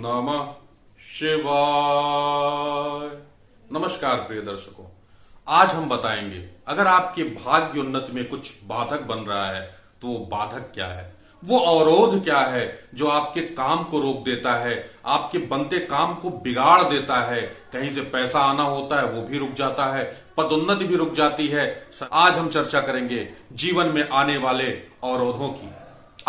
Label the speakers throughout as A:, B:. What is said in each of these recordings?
A: नमः शिवाय। नमस्कार प्रिय दर्शकों, आज हम बताएंगे अगर आपके भाग्य उन्नति में कुछ बाधक बन रहा है तो वो बाधक क्या है, वो अवरोध क्या है जो आपके काम को रोक देता है, आपके बनते काम को बिगाड़ देता है। कहीं से पैसा आना होता है वो भी रुक जाता है, पदोन्नति भी रुक जाती है। आज हम चर्चा करेंगे जीवन में आने वाले अवरोधों की।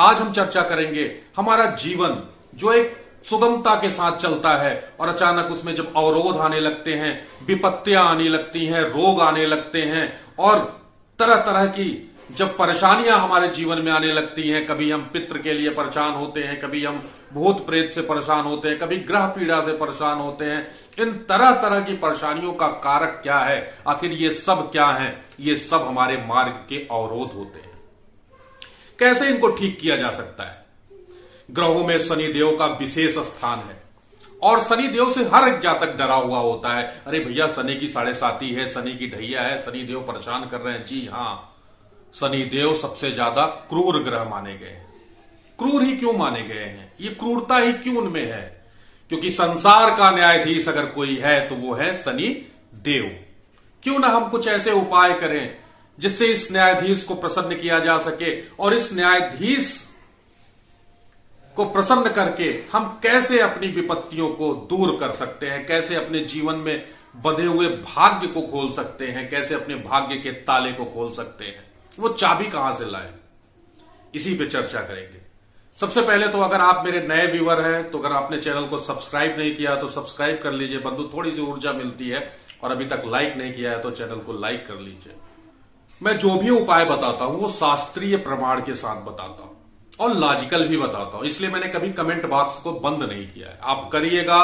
A: आज हम चर्चा करेंगे हमारा जीवन जो एक सुगमता के साथ चलता है और अचानक उसमें जब अवरोध आने लगते हैं, विपत्तियां आने लगती हैं, रोग आने लगते हैं और तरह तरह की जब परेशानियां हमारे जीवन में आने लगती हैं, कभी हम पितृ के लिए परेशान होते हैं, कभी हम भूत प्रेत से परेशान होते हैं, कभी ग्रह पीड़ा से परेशान होते हैं। इन तरह तरह की परेशानियों का कारक क्या है, आखिर ये सब क्या है? ये सब हमारे मार्ग के अवरोध होते हैं। कैसे इनको ठीक किया जा सकता है? ग्रहों में शनि देव का विशेष स्थान है और शनि देव से हर एक जातक डरा हुआ होता है। अरे भैया, शनि की 7.5 है, शनि की ढैया है, शनि देव परेशान कर रहे हैं। जी हां, शनि देव सबसे ज्यादा क्रूर ग्रह माने गए हैं। क्रूर ही क्यों माने गए हैं? ये क्रूरता ही क्यों उनमें है? क्योंकि संसार का न्यायाधीश अगर कोई है तो वो है शनि देव। क्यों ना हम कुछ ऐसे उपाय करें जिससे इस न्यायाधीश को प्रसन्न किया जा सके और इस न्यायाधीश को प्रसन्न करके हम कैसे अपनी विपत्तियों को दूर कर सकते हैं, कैसे अपने जीवन में बंधे हुए भाग्य को खोल सकते हैं, कैसे अपने भाग्य के ताले को खोल सकते हैं, वो चाबी कहां से लाए, इसी पे चर्चा करेंगे। सबसे पहले तो अगर आप मेरे नए व्यूअर हैं तो अगर आपने चैनल को सब्सक्राइब नहीं किया तो सब्सक्राइब कर लीजिए, बंधु थोड़ी सी ऊर्जा मिलती है। और अभी तक लाइक नहीं किया है तो चैनल को लाइक कर लीजिए। मैं जो भी उपाय बताता हूं वो शास्त्रीय प्रमाण के साथ बताता हूं और लॉजिकल भी बताता हूं, इसलिए मैंने कभी कमेंट बॉक्स को बंद नहीं किया है। आप करिएगा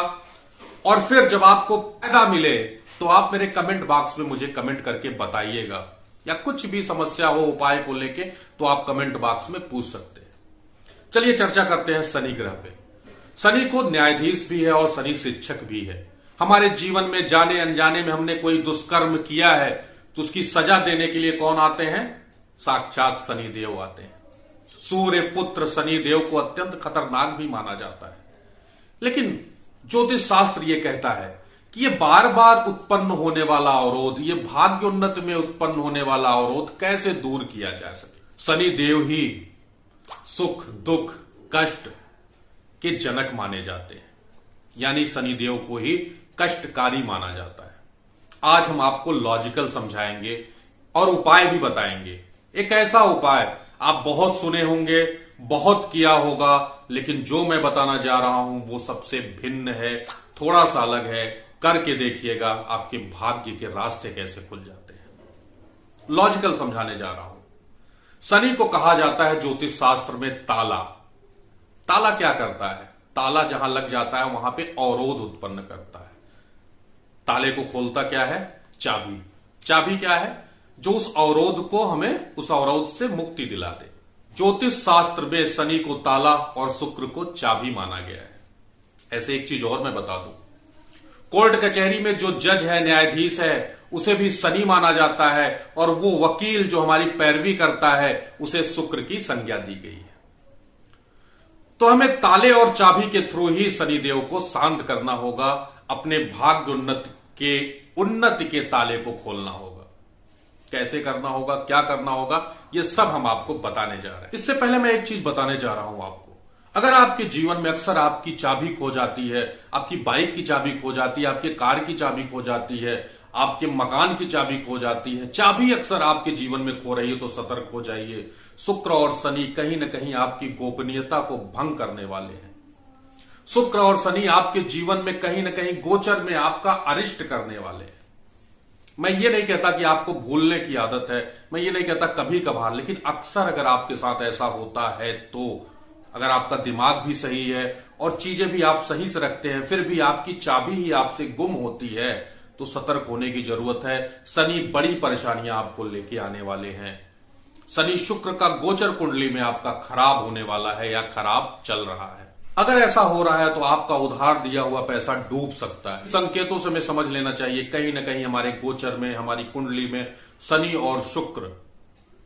A: और फिर जब आपको फायदा मिले तो आप मेरे कमेंट बॉक्स में मुझे कमेंट करके बताइएगा, या कुछ भी समस्या हो उपाय को लेके तो आप कमेंट बॉक्स में पूछ सकते हैं। चलिए चर्चा करते हैं शनि ग्रह पे। शनि को न्यायाधीश भी है और शनि शिक्षक भी है। हमारे जीवन में जाने अनजाने में हमने कोई दुष्कर्म किया है तो उसकी सजा देने के लिए कौन आते हैं? साक्षात शनि देव आते हैं। सूर्य पुत्र शनि देव को अत्यंत खतरनाक भी माना जाता है, लेकिन ज्योतिष शास्त्र ये कहता है कि ये बार बार उत्पन्न होने वाला अवरोध, ये भाग्योन्नत में उत्पन्न होने वाला अवरोध कैसे दूर किया जा सके। शनि देव ही सुख दुख कष्ट के जनक माने जाते हैं, यानी शनि देव को ही कष्टकारी माना जाता है। आज हम आपको लॉजिकल समझाएंगे और उपाय भी बताएंगे। एक ऐसा उपाय आप बहुत सुने होंगे, बहुत किया होगा, लेकिन जो मैं बताना जा रहा हूं वो सबसे भिन्न है, थोड़ा सा अलग है। करके देखिएगा आपके भाग्य के रास्ते कैसे खुल जाते हैं। लॉजिकल समझाने जा रहा हूं। शनि को कहा जाता है ज्योतिष शास्त्र में ताला। ताला क्या करता है? ताला जहां लग जाता है वहां पे अवरोध उत्पन्न करता है। ताले को खोलता क्या है? चाबी। चाबी क्या है? जो उस अवरोध को हमें उस अवरोध से मुक्ति दिला दे। ज्योतिष शास्त्र में शनि को ताला और शुक्र को चाबी माना गया है। ऐसे एक चीज और मैं बता दूं, कोर्ट कचहरी में जो जज है, न्यायाधीश है, उसे भी शनि माना जाता है और वो वकील जो हमारी पैरवी करता है उसे शुक्र की संज्ञा दी गई है। तो हमें ताले और चाबी के थ्रू ही शनिदेव को शांत करना होगा, अपने भाग्य उन्नति के ताले को खोलना होगा। कैसे करना होगा, क्या करना होगा, ये सब हम आपको बताने जा रहे हैं। इससे पहले मैं एक चीज बताने जा रहा हूं आपको। अगर आपके जीवन में अक्सर आपकी चाबी खो जाती है, आपकी बाइक की चाबी खो जाती है, आपके कार की चाबी खो जाती है, आपके मकान की चाबी खो जाती है, चाबी अक्सर आपके जीवन में खो रही है तो सतर्क हो जाइए। शुक्र और शनि कहीं ना कहीं आपकी गोपनीयता को भंग करने वाले हैं। शुक्र और शनि आपके जीवन में कहीं ना कहीं गोचर में आपका अरिष्ट करने वाले हैं। मैं ये नहीं कहता कि आपको भूलने की आदत है, मैं ये नहीं कहता कभी कभार, लेकिन अक्सर अगर आपके साथ ऐसा होता है तो अगर आपका दिमाग भी सही है और चीजें भी आप सही से रखते हैं, फिर भी आपकी चाबी ही आपसे गुम होती है तो सतर्क होने की जरूरत है। शनि बड़ी परेशानियां आपको लेके आने वाले हैं। शनि शुक्र का गोचर कुंडली में आपका खराब होने वाला है या खराब चल रहा है। अगर ऐसा हो रहा है तो आपका उधार दिया हुआ पैसा डूब सकता है। संकेतों से हमें समझ लेना चाहिए कहीं ना कहीं हमारे गोचर में, हमारी कुंडली में शनि और शुक्र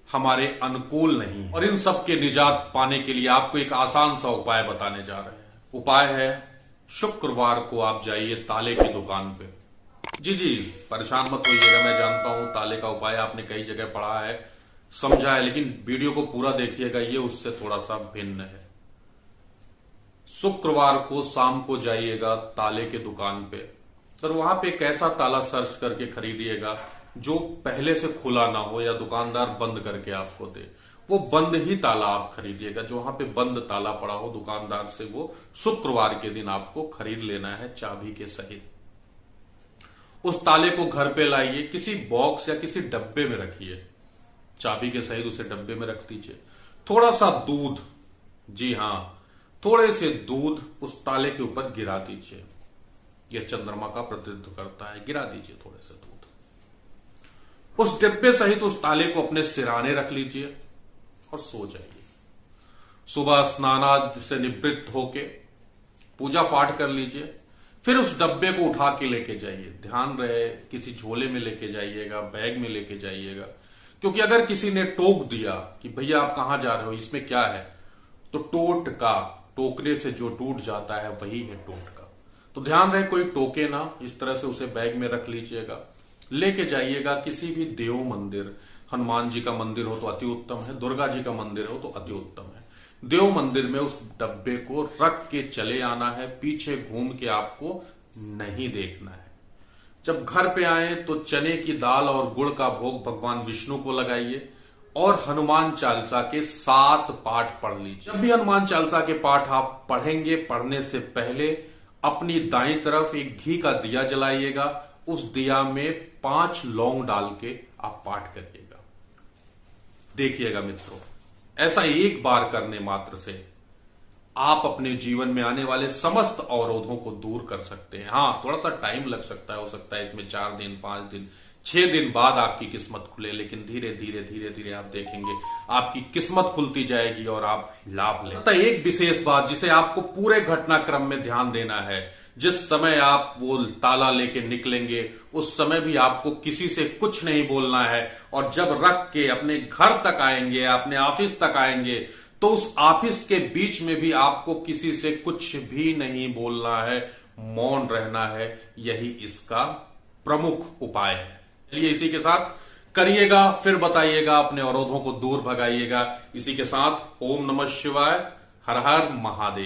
A: हमारे अनुकूल नहीं। और इन सब के निजात पाने के लिए आपको एक आसान सा उपाय बताने जा रहे हैं। उपाय है शुक्रवार को आप जाइए ताले की दुकान पे। जी जी, परेशान मत होइएगा, मैं जानता हूं ताले का उपाय आपने कई जगह पढ़ा है, समझा है, लेकिन वीडियो को पूरा देखिएगा, ये उससे थोड़ा सा भिन्न है। शुक्रवार को शाम को जाइएगा ताले के दुकान पे और वहां पे एक ऐसा ताला सर्च करके खरीदिएगा जो पहले से खुला ना हो या दुकानदार बंद करके आपको दे। वो बंद ही ताला आप खरीदिएगा, जो वहां पे बंद ताला पड़ा हो दुकानदार से, वो शुक्रवार के दिन आपको खरीद लेना है चाबी के सहित। उस ताले को घर पे लाइए, किसी बॉक्स या किसी डब्बे में रखिए, चाबी के सहित उसे डब्बे में रख दीजिए। थोड़ा सा दूध, जी हां, थोड़े से दूध उस ताले के ऊपर गिरा दीजिए। यह चंद्रमा का प्रतिनिधित्व करता है, गिरा दीजिए थोड़े से दूध। उस डिब्बे सहित उस ताले को अपने सिराने रख लीजिए और सो जाइए। सुबह स्नानादि से निवृत्त होके पूजा पाठ कर लीजिए, फिर उस डब्बे को उठा के लेके जाइए। ध्यान रहे किसी झोले में लेके जाइएगा, बैग में लेके जाइएगा, क्योंकि अगर किसी ने टोक दिया कि भैया आप कहां जा रहे हो, इसमें क्या है, तो टोकने से जो टूट जाता है वही है टोटका। तो ध्यान रहे कोई टोके ना, इस तरह से उसे बैग में रख लीजिएगा। लेके जाइएगा किसी भी देव मंदिर, हनुमान जी का मंदिर हो तो अति उत्तम है, दुर्गा जी का मंदिर हो तो अति उत्तम है। देव मंदिर में उस डब्बे को रख के चले आना है, पीछे घूम के आपको नहीं देखना है। जब घर पे आए तो चने की दाल और गुड़ का भोग भगवान विष्णु को लगाइए और हनुमान चालीसा के 7 पाठ पढ़ लीजिए। जब भी हनुमान चालीसा के पाठ आप पढ़ेंगे, पढ़ने से पहले अपनी दाईं तरफ एक घी का दिया जलाइएगा, उस दिया में 5 लौंग डाल के आप पाठ करिएगा। देखिएगा मित्रों, ऐसा एक बार करने मात्र से आप अपने जीवन में आने वाले समस्त अवरोधों को दूर कर सकते हैं। हाँ, थोड़ा सा टाइम लग सकता है, हो सकता है इसमें 4 दिन, 5 दिन, 6 दिन बाद आपकी किस्मत खुले, लेकिन धीरे धीरे आप देखेंगे आपकी किस्मत खुलती जाएगी और आप लाभ लें। एक विशेष बात जिसे आपको पूरे घटनाक्रम में ध्यान देना है, जिस समय आप वो ताला लेके निकलेंगे उस समय भी आपको किसी से कुछ नहीं बोलना है, और जब रख के अपने घर तक आएंगे, अपने ऑफिस तक आएंगे, तो उस ऑफिस के बीच में भी आपको किसी से कुछ भी नहीं बोलना है, मौन रहना है। यही इसका प्रमुख उपाय है। चलिए इसी के साथ करिएगा, फिर बताइएगा, अपने अवरोधों को दूर भगाइएगा। इसी के साथ ओम नमः शिवाय, हर हर महादेव।